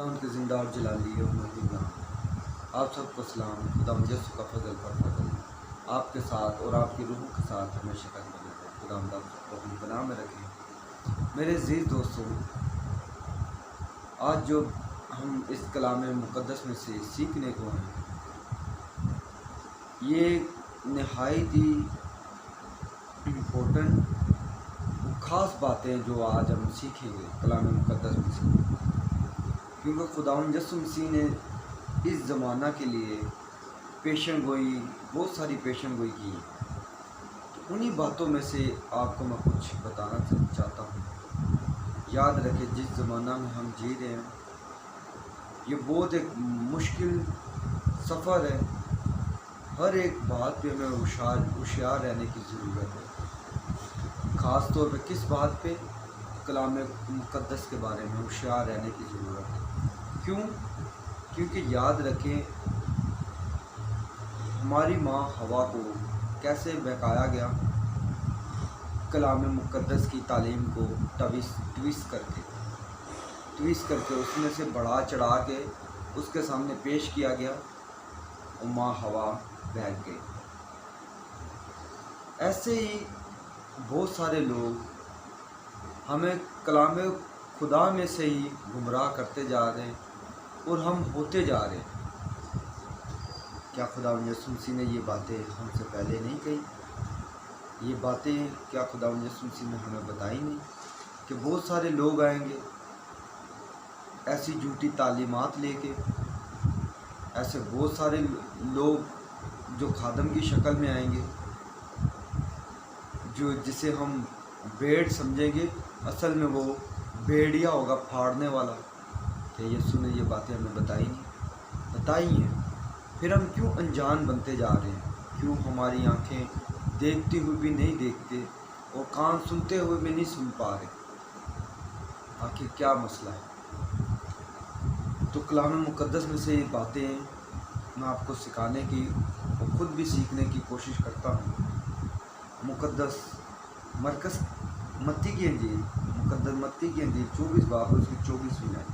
खुदा के ज़िंदा और जलाली और महबूबान, आप सबको सलाम। खुदा मुजस्सु का फजल पर फजल आपके साथ और आपकी रूह के साथ हमेशा तक बने रहे। खुदा आप सबको अपनी पनाह में रखें। मेरे अज़ीज़ दोस्तों, आज जो हम इस कलाम मुक़द्दस में से सीखने को हैं, ये नहायत ही इम्पोर्टेंट ख़ास बातें जो आज हम सीखेंगे कलाम मुक़द्दस में से, क्योंकि खुदावंद यीशु मसीह ने इस ज़माना के लिए पेशन गोई, बहुत सारी पेशन गोई की। तो उन्हीं बातों में से आपको मैं कुछ बताना चाहता हूँ। याद रखें, जिस ज़माना में हम जी रहे हैं, ये बहुत एक मुश्किल सफ़र है। हर एक बात पे हमें होशियार रहने की ज़रूरत है। ख़ास तौर पे किस बात पे? कलाम मुक़द्दस के बारे में होशियार रहने की ज़रूरत है। क्यों? क्योंकि याद रखें, हमारी माँ हवा को कैसे बहकाया गया कलाम मुक़द्दस की तालीम को ट्विस्ट करके उसमें से बढ़ा चढ़ा के उसके सामने पेश किया गया और माँ हवा बहक गई। ऐसे ही बहुत सारे लोग हमें कलाम खुदा में से ही गुमराह करते जा रहे हैं और हम होते जा रहे हैं। क्या खुदावंद यीशु मसीह ने ये बातें हमसे पहले नहीं कही? ये बातें क्या खुदावंद यीशु मसीह ने हमें बताई नहीं कि बहुत सारे लोग आएंगे ऐसी झूठी तालीमात लेके? ऐसे बहुत सारे लोग जो खादम की शक्ल में आएंगे, जिसे हम भेड़ समझेंगे, असल में वो भेड़िया होगा, फाड़ने वाला। क्या यीशु ने ये बातें हमें बताई हैं? फिर हम क्यों अनजान बनते जा रहे हैं? क्यों हमारी आंखें देखती हुई भी नहीं देखते और कान सुनते हुए भी नहीं सुन पा रहे? आखिर क्या मसला है? तो कलाम मुक़द्दस में से ये बातें मैं आपको सिखाने की और ख़ुद भी सीखने की कोशिश करता हूँ। मुक़द्दस मत्ती की अंजील 24 बाब उसकी 24वीं आयत।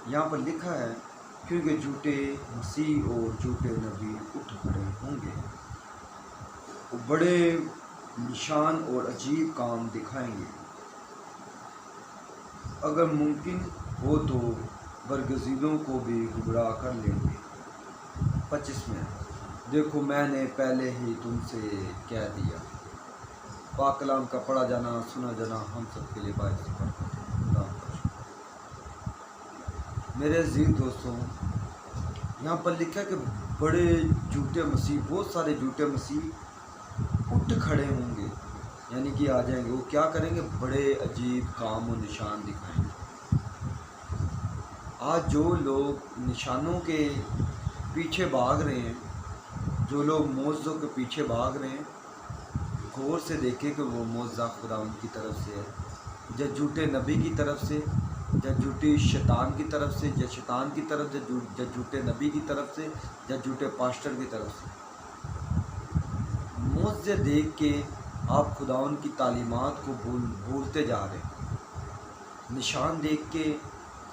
यहाँ पर लिखा है, क्योंकि झूठे मसीह और झूठे नबी उठ खड़े होंगे, वो बड़े निशान और अजीब काम दिखाएंगे। अगर मुमकिन हो तो बरगज़ीदों को भी गुमराह कर लेंगे। 25 में, देखो मैंने पहले ही तुमसे कह दिया। पाक कलाम का पढ़ा जाना, सुना जाना हम सब के लिए बायस बरकत है। मेरे अजीज़ दोस्तों, यहाँ पर लिखा है कि बड़े झूठे मसीह, बहुत सारे झूठे मसीह उठ खड़े होंगे, यानी कि आ जाएंगे। वो क्या करेंगे? बड़े अजीब काम और निशान दिखाएंगे। आज जो लोग निशानों के पीछे भाग रहे हैं, जो लोग मौजज़ों के पीछे भाग रहे हैं, गौर से देखें कि वो मौजज़ा खुदा उनकी तरफ से है, या झूठे नबी की तरफ से, या झूठी शैतान की तरफ से, या शैतान की तरफ से, या झूठे नबी की तरफ से, या झूठे पास्टर की तरफ से। मौजज़े देख के आप खुदाउन की तालीमात को भूलते जा रहे हैं। निशान देख के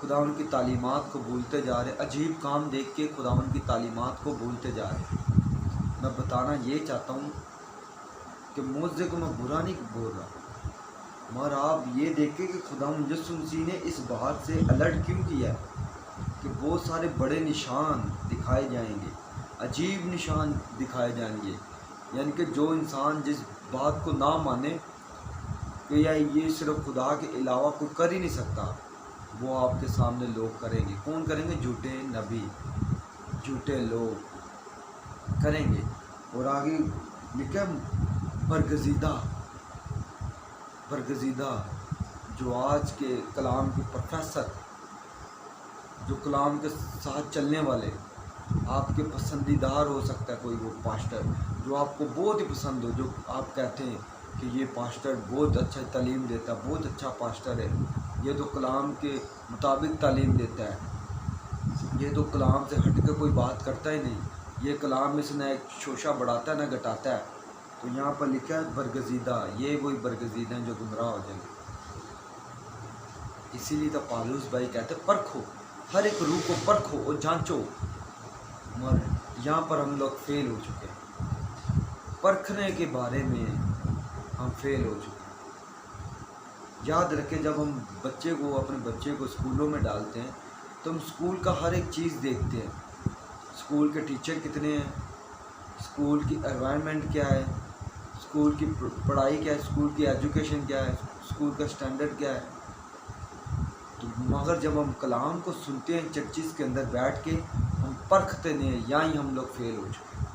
खुदाउन की तालीमात को भूलते जा रहे हैं। अजीब काम देख के खुदाउन की तालीमात को भूलते जा रहे हैं। मैं बताना ये चाहता हूँ कि मौजज़े को मैं बुरा नहीं बोल रहा, मगर आप ये देखें कि खुदावंद यीशु मसीह ने इस बात से अलर्ट क्यों किया कि बहुत सारे बड़े निशान दिखाए जाएंगे, अजीब निशान दिखाए जाएंगे। यानी कि जो इंसान जिस बात को ना माने कि या ये सिर्फ खुदा के अलावा कोई कर ही नहीं सकता, वो आपके सामने लोग करेंगे। कौन करेंगे? झूठे नबी, झूठे लोग करेंगे। और आगे लिखा बरगज़ीदा, जो आज के कलाम के प्रोफेसर, जो कलाम के साथ चलने वाले, आपके पसंदीदार हो सकता है कोई वो पास्टर जो आपको बहुत ही पसंद हो, जो आप कहते हैं कि ये पास्टर बहुत अच्छा तालीम देता है, बहुत अच्छा पास्टर है, ये तो कलाम के मुताबिक तालीम देता है, ये तो कलाम से हट के कोई बात करता ही नहीं, ये कलाम में से ना एक शोशा बढ़ाता है ना घटाता है। तो यहाँ पर लिखा है बरगज़ीदा, ये वही बरगज़ीदा हैं जो गुमराह हो जाएंगे। इसी लिए तो पालूस भाई कहते परखो, हर एक रूह को परखो और जांचो। मगर यहाँ पर हम लोग फेल हो चुके हैं, परखने के बारे में हम फेल हो चुके हैं। याद रखें, जब हम अपने बच्चे को स्कूलों में डालते हैं तो हम स्कूल का हर एक चीज़ देखते हैं। स्कूल के टीचर कितने हैं, स्कूल की एनवायरनमेंट क्या है, स्कूल की पढ़ाई क्या है, स्कूल की एजुकेशन क्या है, स्कूल का स्टैंडर्ड क्या है। तो मगर जब हम कलाम को सुनते हैं चर्चिस के अंदर बैठ के, हम परखते नहीं हैं, यहाँ ही हम लोग फेल हो चुके हैं।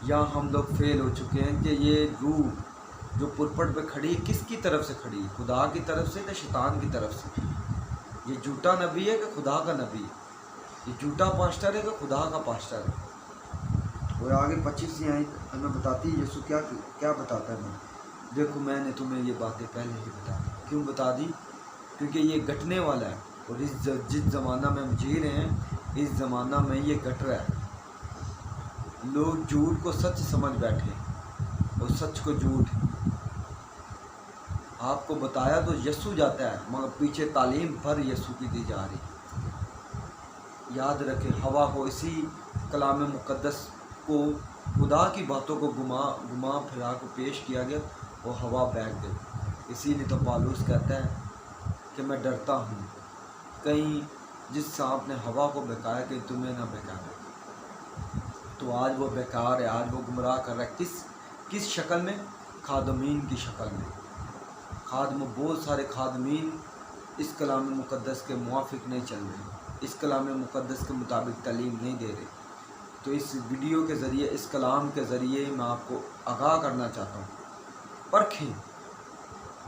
यहाँ हम लोग फेल हो चुके हैं कि ये रूह जो पुरपट पे खड़ी है किसकी तरफ से खड़ी है, खुदा की तरफ से या शैतान की तरफ से। ये झूठा नबी है कि खुदा का नबी है, ये झूठा पास्टर है कि खुदा का पास्टर है। और आगे 25 आयत हमें बताती है यीशु क्या बताता है। देखो मैंने तुम्हें ये बातें पहले ही बता दी। क्यों बता दी? क्योंकि ये घटने वाला है, और जिस ज़माना में हम जी रहे हैं, इस ज़माना में ये घट रहा है। लोग झूठ को सच समझ बैठे और सच को झूठ। आपको बताया तो यीशु जाता है, मगर पीछे तालीम भर यीशु की दी जा रही। याद रखें, हवा को इसी कलाम मुक़द्दस को खुदा की बातों को घुमा फिरा को पेश किया गया, वो हवा बहक गई। इसीलिए तो पालूस कहता है कि मैं डरता हूँ कहीं जिस सांप ने हवा को बहकाया कि तुम्हें ना बहकाया। तो आज वो बेकार है, आज वो गुमराह कर रहा है। किस शक्ल में? खादमीन की शक्ल में। बहुत सारे खादमीन इस कलाम मुक़द्दस के मुआफिक नहीं चल रहे, इस कलाम मुक़द्दस के मुताबिक तालीम नहीं दे रहे। तो इस वीडियो के ज़रिए, इस कलाम के ज़रिए मैं आपको आगाह करना चाहता हूँ, परखें,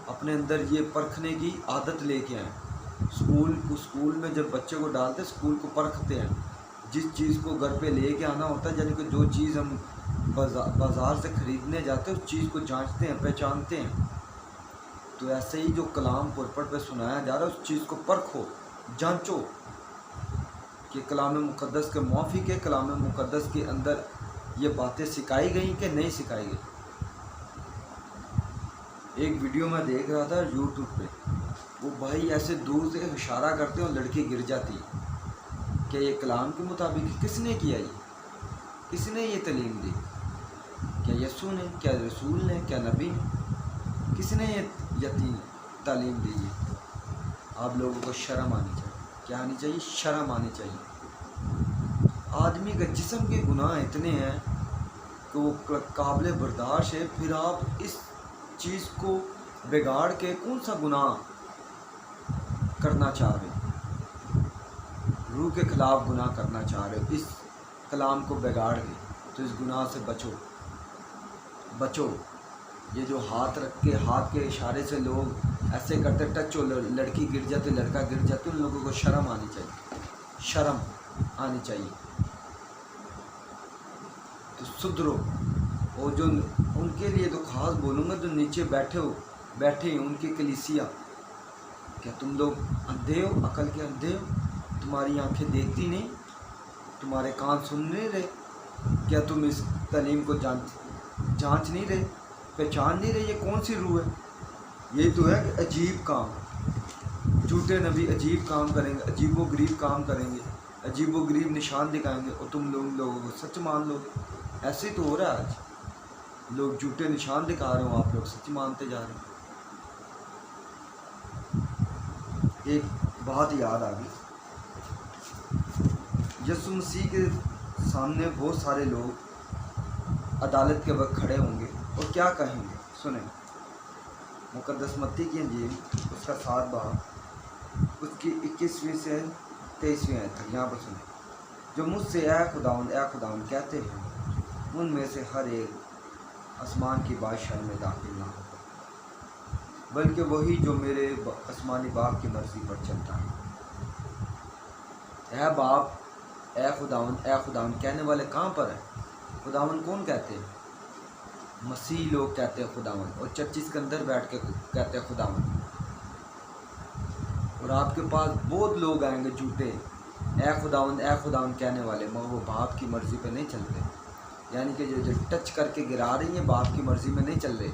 अपने अंदर ये परखने की आदत लेके आएँ। स्कूल में जब बच्चे को डालते, स्कूल को परखते हैं। जिस चीज़ को घर पे लेके आना होता है, यानी कि जो चीज़ हम बाज़ार से ख़रीदने जाते हैं, उस चीज़ को जांचते हैं, पहचानते हैं। तो ऐसे ही जो कलाम पुरपट पे सुनाया जा रहा है, उस चीज़ को परखो, जांचो कि कलाम मुक़द्दस के मुआफिक है, कलाम मुक़द्दस के अंदर ये बातें सिखाई गई कि नहीं सिखाई गई। एक वीडियो में देख रहा था यूट्यूब पे, वो भाई ऐसे दूर से इशारा करते हैं और लड़की गिर जाती है। क्या ये कलाम के मुताबिक? किसने किया ये? किसने ये तालीम दी? क्या यीशु ने, क्या रसूल ने, क्या नबी ने? किसने ये तालीम दी है? आप लोगों को शर्म आनी चाहिए। क्या आनी चाहिए? शर्म आनी चाहिए। आदमी का जिस्म के गुनाह इतने हैं कि वो काबिल बर्दाश्त है, फिर आप इस चीज़ को बिगाड़ के कौन सा गुनाह करना चाह रहे हो? रूह के ख़िलाफ़ गुनाह करना चाह रहे हो, इस कलाम को बिगाड़ के। तो इस गुनाह से बचो। ये जो हाथ रख के, हाथ के इशारे से लोग ऐसे करते, टच हो, लड़की गिर जाती, लड़का गिर जाते, उन लोगों को शर्म आनी चाहिए, शर्म आनी चाहिए। तो सुधरो। और जो उनके लिए तो ख़ास बोलूँगा, जो नीचे बैठे हैं उनकी कलीसिया, क्या तुम लोग अंधे हो, अकल के अंधे हो? तुम्हारी आंखें देखती नहीं, तुम्हारे कान सुन नहीं रहे? क्या तुम इस तालीम को जांच नहीं रहे, पहचान नहीं रहे? ये कौन सी रूह है? ये तो है कि अजीब काम, झूठे नबी अजीब काम करेंगे, अजीबोगरीब काम करेंगे, अजीबोगरीब निशान दिखाएंगे, और तुम लोगों को सच मान लो। ऐसे तो हो रहा है आज, लोग झूठे निशान दिखा रहे हो, आप लोग सच मानते जा रहे हो। एक बात याद आ गई, यीशु मसीह के सामने बहुत सारे लोग अदालत के वक्त खड़े होंगे और क्या कहेंगे? सुने, मुक़द्दस मत्ती की इंजील उसका 7 बाब उसकी 21वीं से 23वीं आयत तक, यहाँ पर सुने। जो मुझसे ए खुदावंद कहते हैं, उनमें से हर एक आसमान की बादशाही में दाखिल ना हो, बल्कि वही जो मेरे आसमानी बाप की मर्ज़ी पर चलता है। ए बाप, ए खुदावंद कहने वाले कहाँ पर है? खुदावंद कौन कहते हैं? मसीह लोग कहते हैं खुदावंद, और चर्चिस के अंदर बैठ के कहते हैं खुदावंद। और आपके पास बहुत लोग आएंगे झूठे, ए खुदावंद कहने वाले, मगर वो बाप की मर्ज़ी पे नहीं चल रहे। यानी कि जो टच करके गिरा रही हैं, बाप की मर्ज़ी में नहीं चल रहे।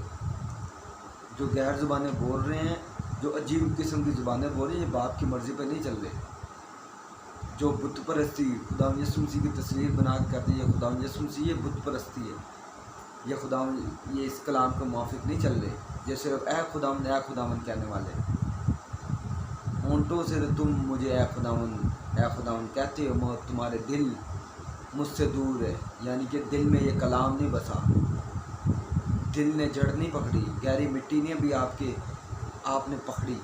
जो गैर ज़ुबानें बोल रहे हैं, جو عجیب قسم کی زبانیں بول رہے ہیں، یہ باپ کی مرضی پہ نہیں چل رہے. جو بت پرستی خدا یسوع مسیح کی تصویر بنا کے کہتے ہیں یہ خدا یسوع مسیح، یہ بت پرستی ہے. یہ خدا یہ اس کلام کے موافق نہیں چل رہے. یہ صرف اے خداوند کہنے والے. اونٹوں سے تم مجھے اے خداوند کہتے ہو، مگر تمہارے دل مجھ سے دور ہے. یعنی کہ دل میں یہ کلام نہیں بسا، دل نے جڑ نہیں پکڑی، گہری مٹی نے بھی آپ نے پکڑی.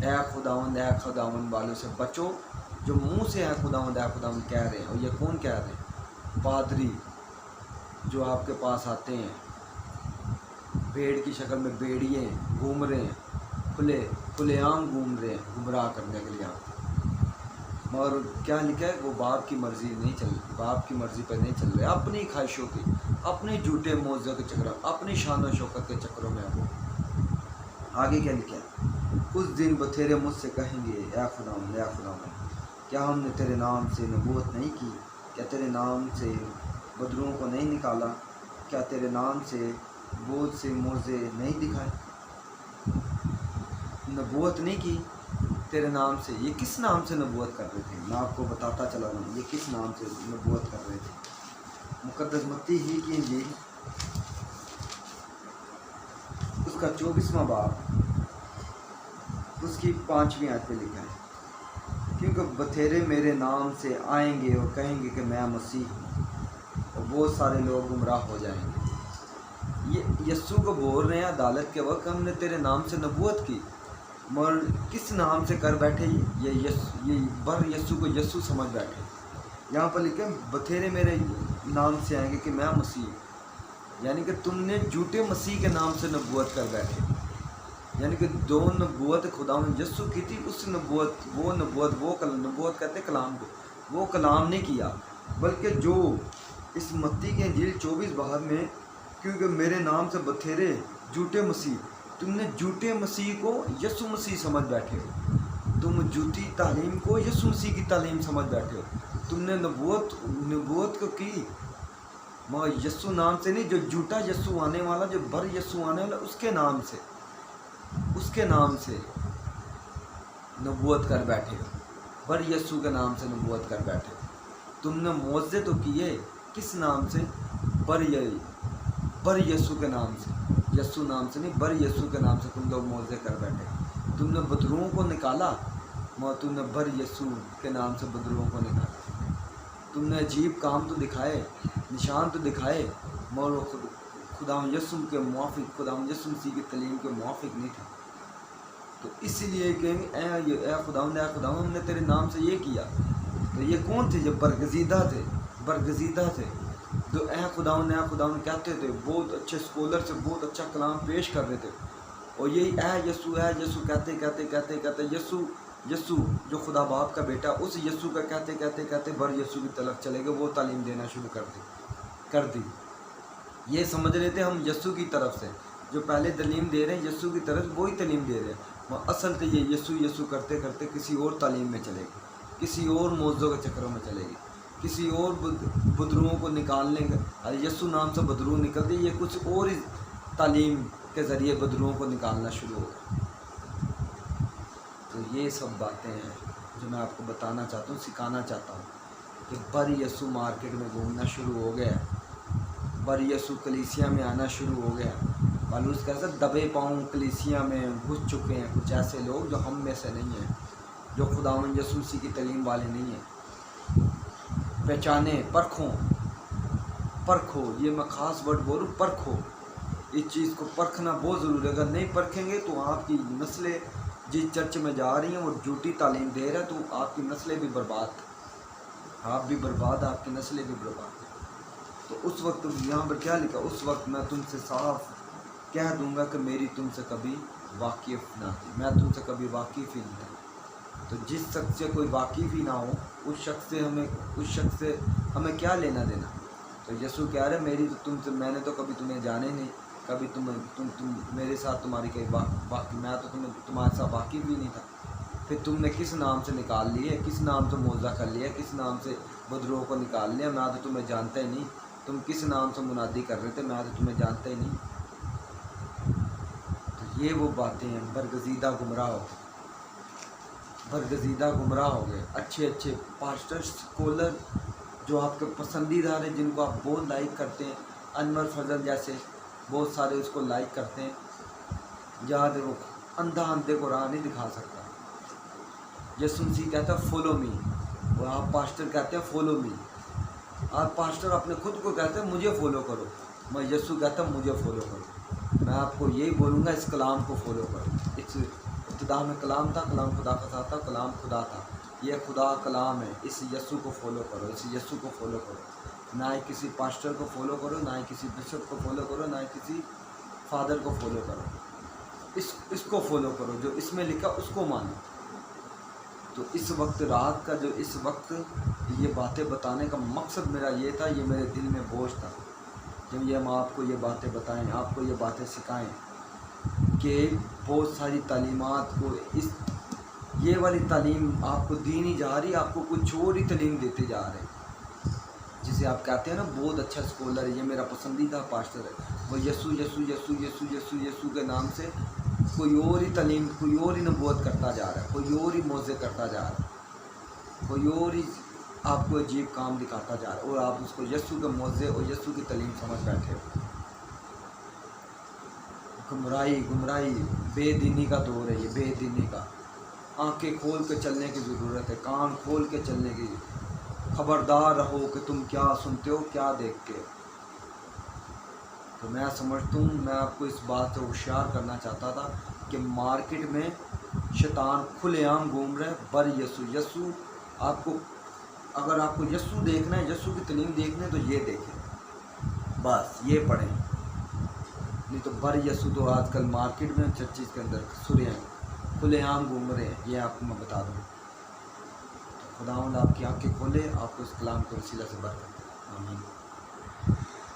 اے خداوند والوں سے بچو، جو منہ سے اے خداوند کہہ رہے ہیں. اور یہ کون کہہ رہے ہیں؟ پادری جو آپ کے پاس آتے ہیں بھیڑ کی شکل میں، بھیڑیے گھوم رہے ہیں، کھلے عام گھوم رہے ہیں گمراہ کرنے کے لیے آپ. مگر کیا لکھا ہے؟ وہ باپ کی مرضی نہیں چل رہی، باپ کی مرضی پہ نہیں چل رہے، اپنی خواہشوں کی، اپنے جھوٹے موضوع کے چکروں، اپنی شان و شوکت کے چکروں میں. وہ آگے کیا لکھا ہے؟ اس دن بتھیرے مجھ سے کہیں گے اے خداوند کیا ہم نے تیرے نام سے نبوت نہیں کی؟ کیا تیرے نام سے بدروں کو نہیں نکالا؟ کیا تیرے نام سے بہت سے معجزے نہیں دکھائے؟ نبوت نہیں کی تیرے نام سے. یہ کس نام سے نبوت کر رہے تھے؟ میں آپ کو بتاتا چلا رہا ہوں یہ کس نام سے نبوت کر رہے تھے. مقدس متی ہی کی انجیل اس کا 24واں باب اس کی 5ویں آیت پہ لکھا ہے، کیونکہ بتھیرے میرے نام سے آئیں گے اور کہیں گے کہ میں مسیح ہوں، اور بہت سارے لوگ گمراہ ہو جائیں گے. یہ یسوع کو بول رہے ہیں عدالت کے وقت ہم نے تیرے نام سے نبوت کی، مگر کس نام سے کر بیٹھے؟ یہ بر یسوع کو یسوع سمجھ بیٹھے. یہاں پر لکھے بتھیرے میرے نام سے آئیں گے کہ میں مسیح ہوں. یعنی کہ تم نے جھوٹے مسیح کے نام سے نبوت کر بیٹھے. یعنی کہ دو نبوت خداوند یسوع کی تھی، اس نبوت کہتے کلام کو، وہ کلام نہیں کیا، بلکہ جو اس متی کے انجیل 24 باب میں، کیونکہ میرے نام سے بتھیرے جھوٹے مسیح، تم نے جھوٹے مسیح کو یسوع مسیح سمجھ بیٹھے ہو. تم جھوٹی تعلیم کو یسوع مسیح کی تعلیم سمجھ بیٹھے ہو. تم نے نبوت کو کی مگر یسوع نام سے نہیں، جو جھوٹا یسوع آنے والا، جو بر یسوع آنے والا، اس کے نام سے نبوت کر بیٹھے ہو. بر یسوع کے نام سے نبوت کر بیٹھے ہو. تم نے معجزے تو کیے کس نام سے؟ بر یسوع کے نام سے. یسوع نام سے نہیں، بر یسوع کے نام سے تم لوگ معجزے کر بیٹھے. تم نے بدروؤں کو نکالا مگر تم نے بر یسوع کے نام سے بدروؤں کو نکالا. تم نے عجیب کام تو دکھائے، نشان تو دکھائے، مگر وہ خداوند یسوع کے موافق، خداوند یسوع مسیح کی تعلیم کے موافق نہیں تھا. تو اسی لیے کہیں گے اے خداوند ہم نے تیرے نام سے یہ کیا. تو یہ کون تھے؟ جو برگزیدہ تھے، جو اے خداوند کہتے تھے، بہت اچھے اسکالر سے بہت اچھا کلام پیش کر رہے تھے. اور یہی اے یسوع کہتے یسوع جو خدا باپ کا بیٹا، اس یسوع کا کہتے بر یسوع کی طرف چلے گئے. وہ تعلیم دینا شروع کر دی. یہ سمجھ رہے تھے ہم یسوع کی طرف سے، جو پہلے تعلیم دے رہے ہیں یسوع کی طرف، وہی تعلیم دے رہے ہیں. اصل تو یہ یسوع کرتے کسی اور تعلیم میں چلے گی، کسی اور موضوع کے چکروں میں چلے گی، کسی اور بدروؤں کو نکالنے کا. یسوع نام سے بدرو نکلتے، یہ کچھ اور ہی تعلیم کے ذریعے بدروؤں کو نکالنا شروع ہوگا. تو یہ سب باتیں ہیں جو میں آپ کو بتانا چاہتا ہوں، سکھانا چاہتا ہوں کہ بر یسوع مارکیٹ میں گھومنا شروع ہو گیا، بر یسوع کلیسیا میں آنا شروع ہو گیا. معلوم کیسے دبے پاؤں کلیسیا میں گھس چکے ہیں کچھ ایسے لوگ جو ہم میں سے نہیں ہیں، جو خداوند یسوع مسیح کی تعلیم والے نہیں ہیں. پہچانے، پرکھو، یہ میں خاص ورڈ بولوں، پرکھو. اس چیز کو پرکھنا بہت ضروری ہے. اگر نہیں پرکھیں گے تو آپ کی نسلیں جس چرچ میں جا رہی ہیں وہ جھوٹی تعلیم دے رہا ہے، تو آپ کی نسلیں بھی برباد، آپ بھی برباد، آپ کی نسلیں بھی برباد. تو اس وقت یہاں پر کیا لکھا؟ اس وقت میں تم سے صاف کہہ دوں گا کہ میری تم سے کبھی واقف نہ تھی، میں تم سے کبھی واقف ہی نہیں تھا. تو جس شخص سے کوئی واقف ہی نہ ہو، اس شخص سے ہمیں کیا لینا دینا؟ تو یسوع کہہ رہے میری تو تم سے، میں نے تو کبھی تمہیں جانے نہیں، کبھی تم میرے ساتھ تمہاری کہیں میں تو تمہارے ساتھ واقف بھی نہیں تھا. پھر تم نے کس نام سے نکال لیے، کس نام سے معجزہ کر لیا، کس نام سے بدروؤں کو نکال لیا؟ میں تو تمہیں جانتا ہی نہیں. تم کس نام سے منادی کر رہے تھے؟ میں تو تمہیں جانتا ہی نہیں. یہ وہ باتیں ہیں، برگزیدہ گمراہ ہو گئے۔ اچھے اچھے پاسٹر اسکولر جو آپ کے پسندیدہ ہیں، جن کو آپ بہت لائک کرتے ہیں، انور فضل جیسے بہت سارے اس کو لائک کرتے ہیں، یاد ہے وہ اندھے کو راہ نہیں دکھا سکتا۔ یسوع مسیح کہتا ہے فالو می، اور آپ پاسٹر کہتے ہیں فالو می۔ آپ پاسٹر اپنے خود کو کہتے ہیں مجھے فالو کرو، میں یسوع کہتا ہوں مجھے فالو کرو۔ میں آپ کو یہی بولوں گا، اس کلام کو فالو کرو۔ اس ابتدا میں کلام تھا، کلام خدا کا ساتھ تھا، کلام خدا تھا، یہ خدا کلام ہے۔ اس یسوع کو فالو کرو، اس یسوع کو فالو کرو، نہ ہی کسی پاسٹر کو فالو کرو، نہ ہی کسی بشپ کو فالو کرو، نہ ہی کسی فادر کو فالو کرو۔ اس کو فالو کرو، جو اس میں لکھا اس کو مانو۔ تو اس وقت رات کا جو اس وقت یہ باتیں بتانے کا مقصد میرا یہ تھا، یہ میرے دل میں بوجھ تھا کہ یہ ہم آپ کو یہ باتیں بتائیں، آپ کو یہ باتیں سکھائیں کہ بہت ساری تعلیمات کو یہ والی تعلیم آپ کو دی نہیں جا رہی، آپ کو کچھ اور ہی تعلیم دیتے جا رہے ہیں۔ جسے آپ کہتے ہیں نا بہت اچھا اسکالر ہے، یہ میرا پسندیدہ پاسٹر ہے، وہ یسوع یسوع یسوع یسوع یسوع یسوع کے نام سے کوئی اور ہی تعلیم، کوئی اور ہی نبوت کرتا جا رہا ہے، کوئی اور ہی موعظے کرتا جا رہا ہے، کوئی اور ہی آپ کو عجیب کام دکھاتا جا رہا ہے، اور آپ اس کو یسوع کے موعظے اور یسوع کی تعلیم سمجھ بیٹھے ہو۔ گمراہی بے دینی کا دور ہے، یہ بے دینی کا۔ آنکھیں کھول کے چلنے کی ضرورت ہے، کان کھول کے چلنے کی۔ خبردار رہو کہ تم کیا سنتے ہو، کیا دیکھتے ہو۔ تو میں سمجھتا ہوں، میں آپ کو اس بات سے ہوشیار کرنا چاہتا تھا کہ مارکیٹ میں شیطان کھلے عام گھوم رہے بر یسوع۔ آپ کو اگر آپ کو یسوع دیکھنا ہے، یسوع کی تعلیم دیکھنا ہے، تو یہ دیکھیں، بس یہ پڑھیں۔ نہیں تو بر یسوع تو آج کل مارکیٹ میں چرچز کے اندر سرے ہیں، کھلے عام گھوم رہے ہیں، یہ آپ کو میں بتا دوں۔ خداوند آپ کی آنکھیں کھولے، آپ کو اس کلام کے وسیلہ سے برکت۔ آمین۔